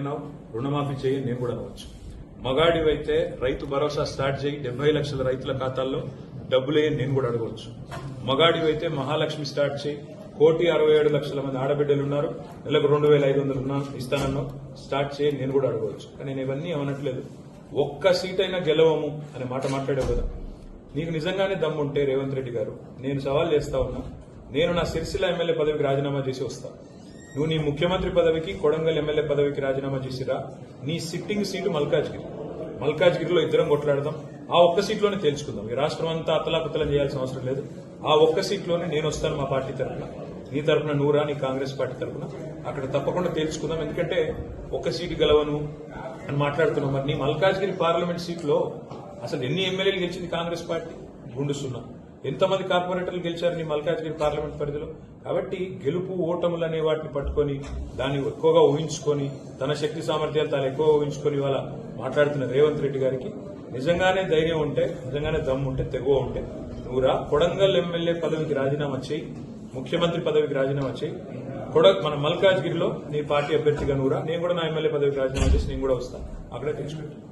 అన్నావు, రుణమాఫీ చేయి నేను కూడా అనవచ్చు. మగాడివైతే రైతు భరోసా స్టార్ట్ చేయి, 70 లక్షల రైతుల ఖాతాల్లో డబ్బులే నేను కూడా అడగవచ్చు. మగాడివైతే మహాలక్ష్మి స్టార్ట్ చేయి, 1,67,00,000 మంది ఆడబిడ్డలు ఉన్నారు, నెలకు 2,500 ఇస్తానన్నావు, స్టార్ట్ చేయి నేను కూడా అడగవచ్చు. కానీ నేను ఇవన్నీ ఏమనట్లేదు. ఒక్క సీట్ అయినా గెలవము అనే మాట మాట్లాడావు కదా. నీకు నిజంగానే దమ్ముంటే రేవంత్ రెడ్డి గారు, నేను సవాల్ చేస్తా ఉన్నా, నేను నా సిరిసిల్ల ఎమ్మెల్యే పదవికి రాజీనామా చేసి వస్తా. నువ్వు నీ ముఖ్యమంత్రి పదవికి, కొడంగల్ ఎమ్మెల్యే పదవికి రాజీనామా చేసిరా. నీ సిట్టింగ్ సీటు మల్కాజ్గిరిలో ఇద్దరం కొట్లాడదాం. ఆ ఒక్క సీట్లోనే తేల్చుకుందాం. ఈ రాష్ట్రం అంతా అతలాకుతలం చేయాల్సిన అవసరం లేదు. ఆ ఒక్క సీట్లోనే నేను వస్తాను మా పార్టీ తరఫున, నీ తరఫున నూరా, నీ కాంగ్రెస్ పార్టీ తరఫున. అక్కడ తప్పకుండా తేల్చుకుందాం. ఎందుకంటే ఒక్క సీటు గెలవను అని మాట్లాడుతున్నాం. మరి నీ మల్కాజ్గిరి పార్లమెంట్ సీట్లో అసలు ఎన్ని ఎమ్మెల్యేలు గెలిచింది కాంగ్రెస్ పార్టీ? గుండు సున్నా. ఎంతమంది కార్పొరేటర్లు గెలిచారు నీ మల్కాజ్గిరి పార్లమెంట్ పరిధిలో? కాబట్టి గెలుపు ఓటములు అనే వాటిని పట్టుకొని దాన్ని ఎక్కువగా ఊహించుకొని, తన శక్తి సామర్థ్యాలు తాను ఎక్కువ ఊహించుకొని ఇవాళ మాట్లాడుతున్న రేవంత్ రెడ్డి గారికి నిజంగానే ధైర్యం ఉంటే, నిజంగానే దమ్ము ఉంటే, తెగువ ఉంటే నువ్వురా, కొడంగల్ ఎమ్మెల్యే పదవికి రాజీనామా చేయి, ముఖ్యమంత్రి పదవికి రాజీనామా చేయి. మన మల్కాజ్గిరిలో నీ పార్టీ అభ్యర్థిగా నువ్వురా, నేను కూడా నా ఎమ్మెల్యే పదవికి రాజీనామా చేసి నేను కూడా వస్తాను. అక్కడే తెచ్చుకుంటాను.